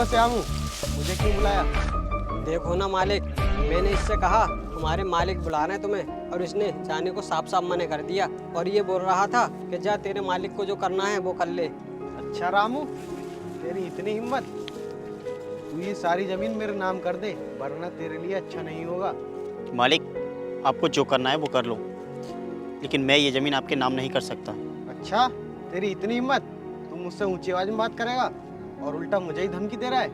हुआ श्यामू, मुझे क्यों बुलाया? देखो ना मालिक, मैंने इससे कहा तुम्हारे मालिक बुला रहे हैं तुम्हें, और इसने जाने को साफ साफ मना कर दिया, और ये बोल रहा था कि जा तेरे मालिक को जो करना है वो कर ले। अच्छा रामू, तेरी इतनी हिम्मत, तू ये सारी जमीन मेरे नाम कर दे, वरना तेरे लिए अच्छा नहीं होगा। मालिक, आपको जो करना है वो कर लो, लेकिन मैं ये ज़मीन आपके नाम नहीं कर सकता। अच्छा, तेरी इतनी हिम्मत, तू मुझसे ऊंची आवाज में बात करेगा और उल्टा मुझे ही धमकी दे रहा है।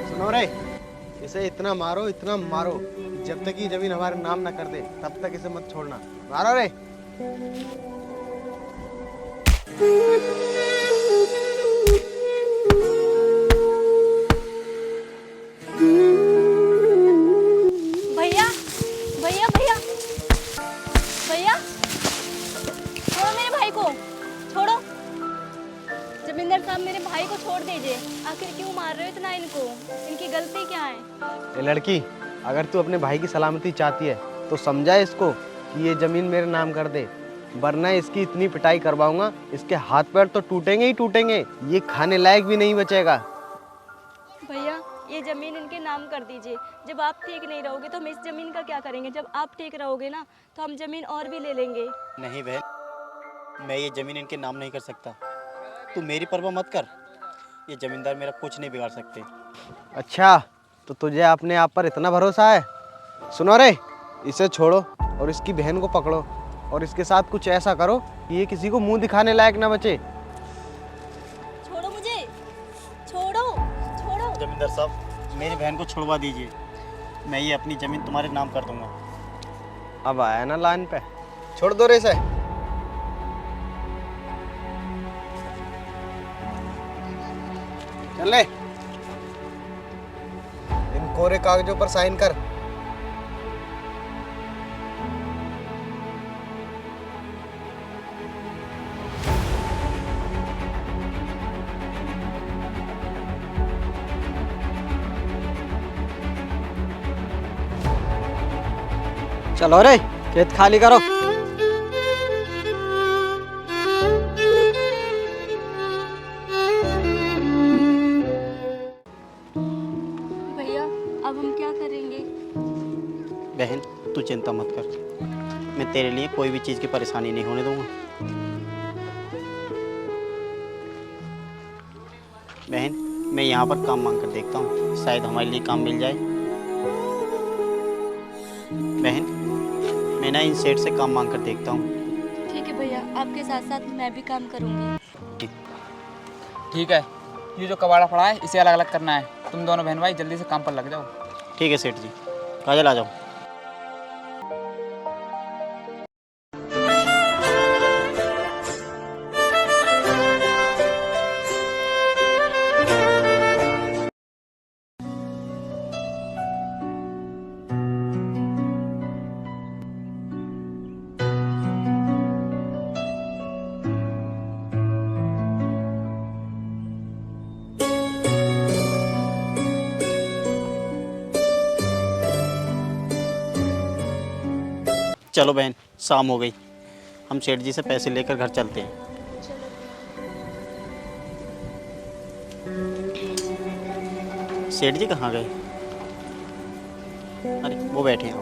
सुनो रे, इसे इतना मारो जब तक ये जमीन हमारे नाम ना कर दे तब तक इसे मत छोड़ना। मारो रे। भैया भैया भैया भैया, छोड़ो मेरे भाई को, छोड़ो। जमींदार साहब, मेरे भाई को छोड़ दीजिए। आखिर क्यों मार रहे हो इतना इनको? इनकी गलती क्या है? ए लड़की, अगर तू अपने भाई की सलामती चाहती है तो समझा इसको कि ये जमीन मेरे नाम कर दे, वरना इसकी इतनी पिटाई करवाऊंगा, इसके हाथ पैर तो टूटेंगे ही टूटेंगे, ये खाने लायक भी नहीं बचेगा। भैया, ये जमीन इनके नाम कर दीजिए। जब आप ठीक नहीं रहोगे तो हम इस जमीन का क्या करेंगे? जब आप ठीक रहोगे ना तो हम जमीन और भी ले लेंगे। नहीं बहन, मैं ये ज़मीन इनके नाम नहीं कर सकता। तू मेरी परवाह मत कर, ये ज़मींदार मेरा कुछ नहीं बिगाड़ सकते। अच्छा, तो तुझे अपने आप पर इतना भरोसा है? सुनो रे, इसे छोड़ो और इसकी बहन को पकड़ो और इसके साथ कुछ ऐसा करो कि ये किसी को मुंह दिखाने लायक ना बचे। छोड़ो मुझे, छोड़ो छोड़ो। जमींदार साहब, मेरी बहन को छुड़वा दीजिए, मैं ये अपनी ज़मीन तुम्हारे नाम कर दूंगा। अब आया ना लाइन पे, छोड़ दो रे इसे। चल ले, इन कोरे कागजों पर साइन कर। चलो रे, खेत खाली करो। भैया, अब हम क्या करेंगे? बहन, तू चिंता मत कर, मैं तेरे लिए कोई भी चीज़ की परेशानी नहीं होने दूंगा। बहन, मैं यहाँ पर काम मांग कर देखता हूँ, शायद हमारे लिए काम मिल जाए। बहन, मैं ना इन सेठ से काम मांग कर देखता हूँ। ठीक है भैया, आपके साथ साथ मैं भी काम करूँगी। ठीक है, ये जो कबाड़ा पड़ा है इसे अलग अलग करना है। तुम दोनों बहन भाई जल्दी से काम पर लग जाओ। ठीक है सेठ जी, काजल आ जाओ। चलो बहन, शाम हो गई, हम सेठ जी से पैसे लेकर घर चलते हैं। सेठ जी कहाँ गए? अरे वो बैठे हैं।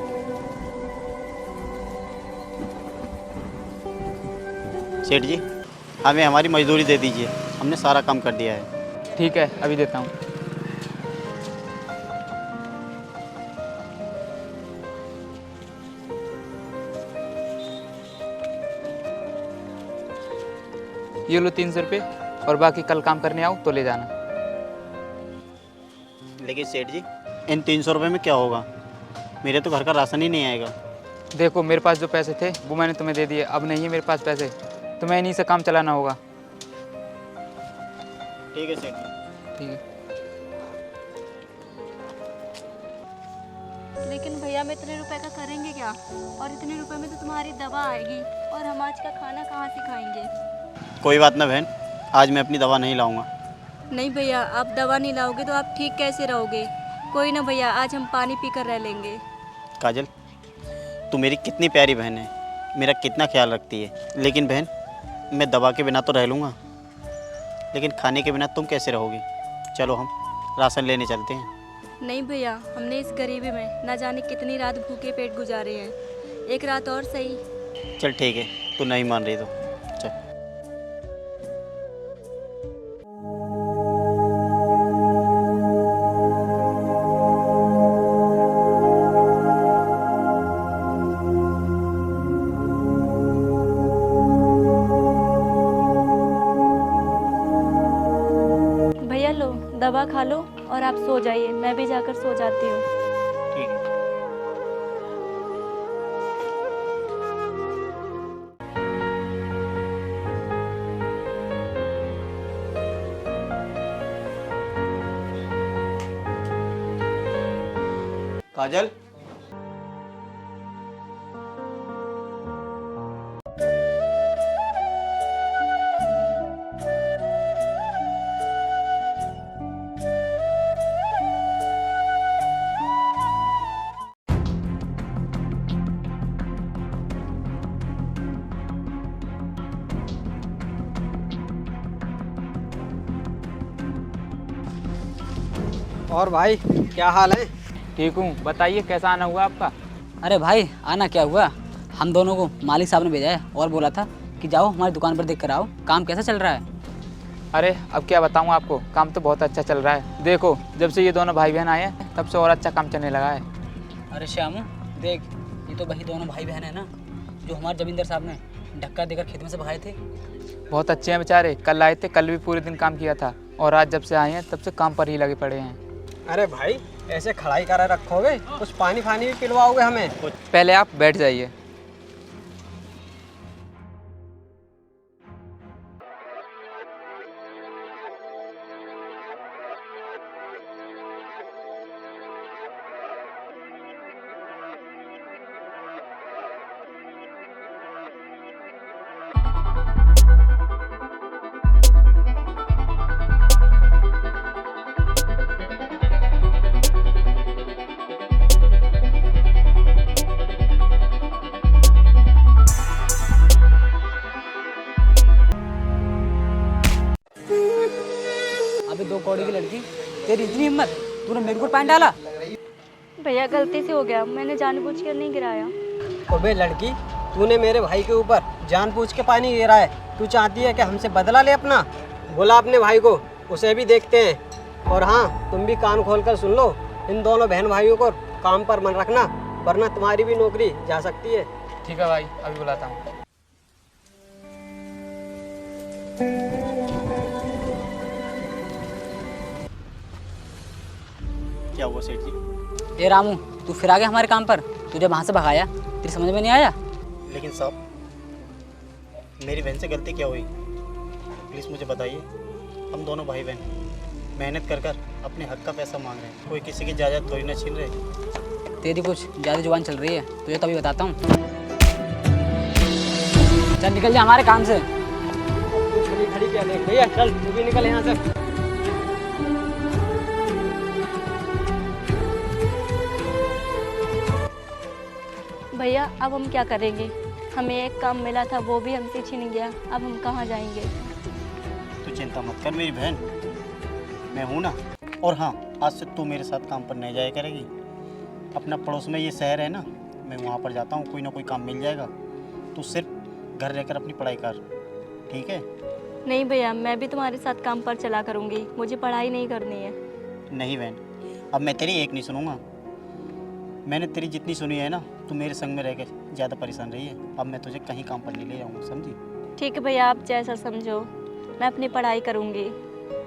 सेठ जी, हमें हमारी मजदूरी दे दीजिए, हमने सारा काम कर दिया है। ठीक है, अभी देता हूँ। ये लो 300 रुपये, और बाकी कल काम करने आओ तो ले जाना। लेकिन सेठ जी, इन 300 रुपये में क्या होगा? मेरे तो घर का राशन ही नहीं आएगा। देखो, मेरे पास जो पैसे थे वो मैंने तुम्हें दे दिए, अब नहीं है मेरे पास पैसे, तुम्हें इन्हीं से काम चलाना होगा। ठीक है सेठ जी। ठीक है। लेकिन भैया, हम इतने रुपए का करेंगे क्या? और इतने रुपए में तो तुम्हारी दवा आएगी, और हम आज का खाना कहाँ से खाएंगे? कोई बात ना बहन, आज मैं अपनी दवा नहीं लाऊंगा। नहीं भैया, आप दवा नहीं लाओगे तो आप ठीक कैसे रहोगे? कोई ना भैया, आज हम पानी पीकर रह लेंगे। काजल, तू मेरी कितनी प्यारी बहन है, मेरा कितना ख्याल रखती है, लेकिन बहन मैं दवा के बिना तो रह लूँगा। लेकिन खाने के बिना तुम कैसे रहोगी? चलो हम राशन लेने चलते हैं। नहीं भैया, हमने इस गरीबी में ना जाने कितनी रात भूखे पेट गुजारे हैं। एक रात और सही। चल ठीक है, तू नहीं मान रही तो चल। भैया लो, दवा खा लो और आप सो जाइए, मैं भी जाकर सो जाती हूँ। ठीक है। काजल, और भाई क्या हाल है? ठीक हूँ, बताइए कैसा आना हुआ आपका? अरे भाई आना क्या हुआ, हम दोनों को मालिक साहब ने भेजा है और बोला था कि जाओ हमारी दुकान पर देख कर आओ काम कैसा चल रहा है। अरे अब क्या बताऊँ आपको, काम तो बहुत अच्छा चल रहा है। देखो जब से ये दोनों भाई बहन आए हैं तब से और अच्छा काम चलने लगा है। अरे श्यामू देख, ये तो वही दोनों भाई बहन है ना जो हमारे जमींदार साहब ने धक्का देकर खेत में से भगाए थे। बहुत अच्छे हैं बेचारे, कल आए थे, कल भी पूरे दिन काम किया था और आज जब से आए हैं तब से काम पर ही लगे पड़े हैं। अरे भाई ऐसे खड़ाई कर रखोगे, कुछ पानी फानी भी पिलवाओगे हमें? पहले आप बैठ जाइए। अभी 2 कौड़ी की लड़की, तेरी इतनी हिम्मत, तूने मेरे को पैंट डाला। भैया गलती से हो गया, मैंने जानबूझकर नहीं गिराया। अबे लड़की, तूने मेरे भाई के ऊपर जानबूझ के पानी गिरा है। तू चाहती है कि हमसे बदला ले अपना? बुला अपने भाई को, उसे भी देखते हैं। और हाँ, तुम भी कान खोल कर सुन लो, इन दोनों बहन भाइयों को काम पर मन रखना, वरना तुम्हारी भी नौकरी जा सकती है। ठीक है भाई, अभी बुलाता हूँ। क्या हुआ सेठ जी? ए रामू, तू फिर आ गया हमारे काम पर, तुझे वहाँ से भगाया, तेरी समझ में नहीं आया? लेकिन साहब, मेरी बहन से गलती क्या हुई? प्लीज़ मुझे बताइए। हम दोनों भाई बहन मेहनत कर कर अपने हक का पैसा मांग रहे हैं, कोई किसी की जायदाद थोड़ी ना छीन रहे। तेरी कुछ ज़्यादा जुबान चल रही है, तुझे तभी बताता हूँ। चल निकल जा हमारे काम से। तू खड़ी खड़ी क्या देख रही है? चल तू भी निकल यहाँ से। भैया अब हम क्या करेंगे? हमें एक काम मिला था, वो भी हमसे छीन गया। अब हम कहाँ जाएंगे? तू चिंता मत कर मेरी बहन, मैं हूँ ना। और हाँ, आज से तू मेरे साथ काम पर नहीं जाया करेगी। अपना पड़ोस में ये शहर है ना, मैं वहाँ पर जाता हूँ, कोई ना कोई काम मिल जाएगा। तू सिर्फ घर रहकर अपनी पढ़ाई कर, ठीक है? नहीं भैया, मैं भी तुम्हारे साथ काम पर चला करूँगी, मुझे पढ़ाई नहीं करनी है। नहीं बहन, अब मैं तेरी एक नहीं सुनूंगा। मैंने तेरी जितनी सुनी है ना, तू मेरे संग में रह के ज़्यादा परेशान रही है। अब मैं तुझे कहीं काम पर नहीं ले जाऊँगा, समझी? ठीक है भैया, आप जैसा समझो, मैं अपनी पढ़ाई करूँगी।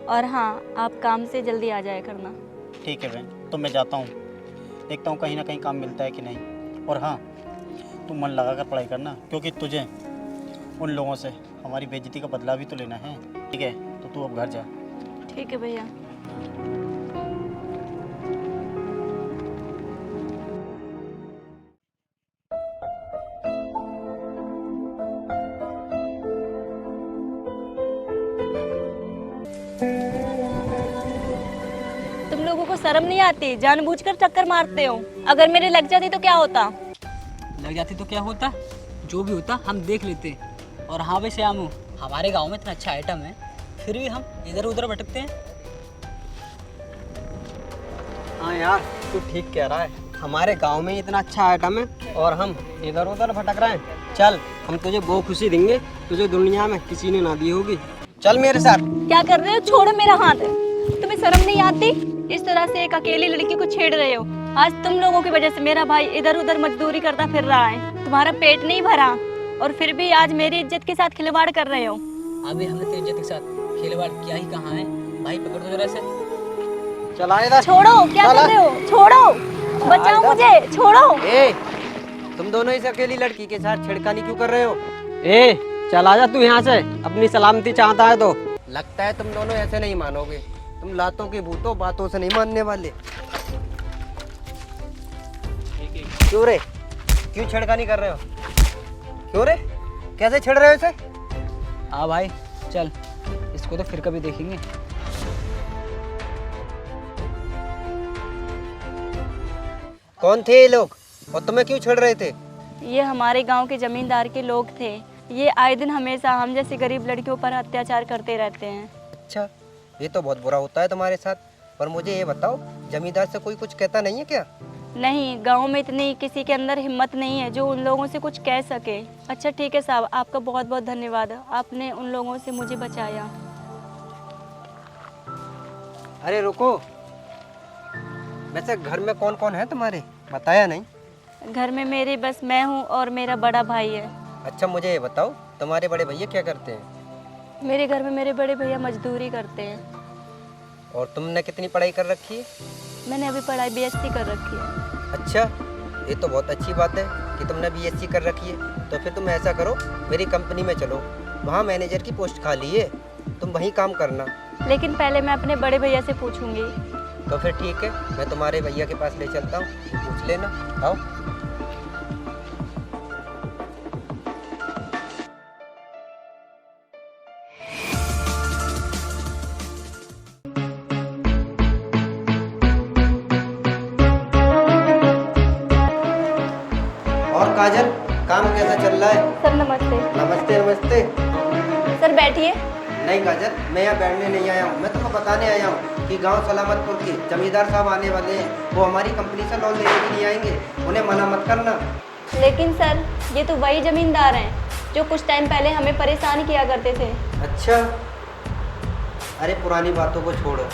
और हाँ, आप काम से जल्दी आ जाया करना। ठीक है बहन, तो मैं जाता हूँ, देखता हूँ कहीं ना कहीं काम मिलता है कि नहीं। और हाँ, तू मन लगा कर पढ़ाई करना, क्योंकि तुझे उन लोगों से हमारी बेइज्जती का बदला भी तो लेना है, ठीक है? तो तू अब घर जा। ठीक है भैया। तुम लोगों को शर्म नहीं आती? जानबूझकर चक्कर मारते हो। अगर मेरे लग जाती तो क्या होता? लग जाती तो क्या होता, जो भी होता हम देख लेते। और हाँ भाई श्यामू, हमारे गांव में इतना अच्छा आइटम है, फिर भी हम इधर उधर भटकते हैं। हाँ यार, तू ठीक कह रहा है। हमारे गांव में इतना अच्छा आइटम है और हम इधर उधर भटक रहे हैं। चल, हम तुझे वो खुशी देंगे तुझे दुनिया में किसी ने ना दी होगी। चल मेरे साथ। क्या कर रहे हो? छोड़ो मेरा हाथ। तुम्हें शर्म नहीं आती? इस तरह से एक अकेली लड़की को छेड़ रहे हो। आज तुम लोगों की वजह से मेरा भाई इधर उधर मजदूरी करता फिर रहा है। तुम्हारा पेट नहीं भरा और फिर भी आज मेरी इज्जत के साथ खिलवाड़ कर रहे हो। अभी हमने तेरी इज्जत के साथ खिलवाड़ किया ही कहाँ है? भाई पकड़ दो जरा से। चला इधर। छोड़ो, क्या कर रहे हो? छोड़ो, बचाओ मुझे, छोड़ो। ए, तुम दोनों इस अकेली लड़की के साथ छेड़खानी क्यों कर रहे हो? ए, चल आजा तू यहाँ से। अपनी सलामती चाहता है तो। लगता है तुम दोनों ऐसे नहीं मानोगे। तुम लातों के भूतों बातों से नहीं मानने वाले। क्यों रे? क्यों छेड़खानी कर रहे हो? क्यों रे? कैसे छेड़ रहे हो इसे? हाँ भाई चल, इसको तो फिर कभी देखेंगे। कौन थे ये लोग और तुम्हें क्यों छेड़ रहे थे? ये हमारे गांव के जमींदार के लोग थे। ये आए दिन हमेशा हम जैसी गरीब लड़कियों पर अत्याचार करते रहते हैं। अच्छा, ये तो बहुत बुरा होता है तुम्हारे साथ। पर मुझे ये बताओ, जमींदार से कोई कुछ कहता नहीं है क्या? नहीं, गांव में इतनी किसी के अंदर हिम्मत नहीं है जो उन लोगों से कुछ कह सके। अच्छा ठीक है साहब, आपका बहुत बहुत धन्यवाद, आपने उन लोगों से मुझे बचाया। अरे रुको, वैसे घर में कौन कौन है तुम्हारे? बताया नहीं। घर में मेरे बस मैं हूँ और मेरा बड़ा भाई है। अच्छा मुझे ये बताओ, तुम्हारे बड़े भैया क्या करते हैं? मेरे घर में मेरे बड़े भैया मजदूरी करते हैं। और तुमने कितनी पढ़ाई कर रखी है? मैंने अभी पढ़ाई बीएससी कर रखी है। अच्छा, ये तो बहुत अच्छी बात है कि तुमने बीएससी कर रखी है। तो फिर तुम ऐसा करो, मेरी कंपनी में चलो, वहाँ मैनेजर की पोस्ट खाली है, तुम वहीं काम करना। लेकिन पहले मैं अपने बड़े भैया से पूछूंगी। तो फिर ठीक है, मैं तुम्हारे भैया के पास ले चलता हूँ, पूछ लेना। आओ। और काजल, काम कैसा चल रहा है? सर नमस्ते। नमस्ते नमस्ते। सर बैठिए। नहीं काजल, मैं यहाँ बैठने नहीं आया हूँ। मैं तुम्हें बताने आया हूँ कि गांव सलामतपुर के जमींदार साहब आने वाले हैं। वो हमारी कंपनी से लोन लेने के लिए आएंगे, उन्हें मना मत करना। लेकिन सर, ये तो वही जमींदार हैं जो कुछ टाइम पहले हमें परेशान किया करते थे। अच्छा, अरे पुरानी बातों को छोड़ो,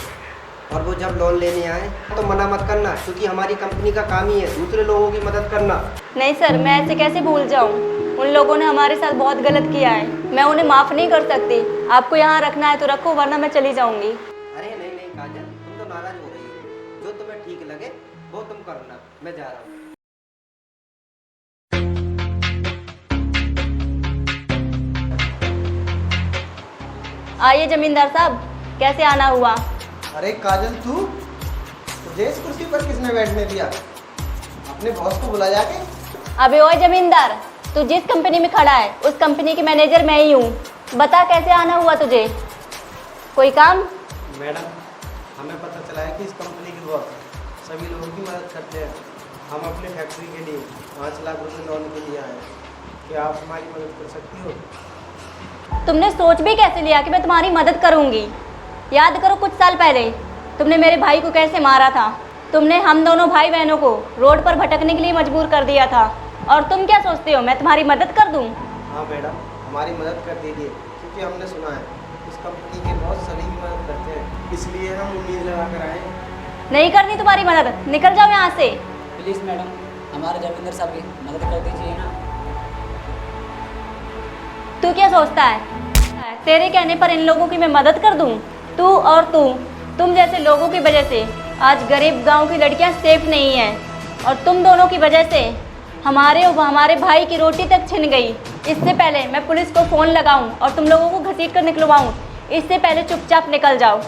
और वो जब लोन लेने आए तो मना मत करना, क्योंकि हमारी कंपनी का काम ही है दूसरे लोगों की मदद करना। नहीं सर, मैं ऐसे कैसे भूल जाऊं? उन लोगों ने हमारे साथ बहुत गलत किया है, मैं उन्हें माफ़ नहीं कर सकती। आपको यहाँ रखना है तो रखो, वरना मैं चली जाऊंगी। अरे नहीं नहीं काजल, तुम तो नाराज हो रही हो। जो तुम्हें ठीक लगे वो तुम करना, मैं जा रहा हूँ। आइए जमींदार साहब, कैसे आना हुआ? अरे काजल, तू तुझे इस कुर्सी पर किसने बैठने दिया? अपने बॉस को बुला जाके। अबे ओए जमींदार, तू जिस कंपनी में खड़ा है उस कंपनी की मैनेजर मैं ही हूँ। बता कैसे आना हुआ तुझे? कोई काम? मैडम, हमें पता चला है कि इस कंपनी के बॉस सभी लोगों की मदद करते हैं। हम अपने फैक्ट्री के लिए 5 लाख रुपए लोन के लिए आए हैं। क्या आप हमारी मदद कर सकती हो? तुमने सोच भी कैसे लिया कि मैं तुम्हारी मदद करूंगी? याद करो कुछ साल पहले तुमने मेरे भाई को कैसे मारा था। तुमने हम दोनों भाई बहनों को रोड पर भटकने के लिए मजबूर कर दिया था। और तुम क्या सोचते हो मैं तुम्हारी मदद कर दूं? हाँ मैडम, हमारी मदद कर दीजिए, क्योंकि हमने सुना है इस कंपनी के बॉस सभी की मदद करते हैं, इसलिए हम उम्मीद लगा कर आए हैं। नहीं करनी तुम्हारी मदद, निकल जाओ यहाँ से। प्लीज़ मैडम, हमारे जमींदार साहब की मदद कर दीजिए ना। तू क्या सोचता है तेरे कहने पर इन लोगों की मैं मदद कर दूं? तू और तुम जैसे लोगों की वजह से आज गरीब गांव की लड़कियां सेफ नहीं हैं। और तुम दोनों की वजह से हमारे भाई की रोटी तक छिन गई। इससे पहले मैं पुलिस को फ़ोन लगाऊं और तुम लोगों को घसीट कर निकलवाऊं, इससे पहले चुपचाप निकल जाओ।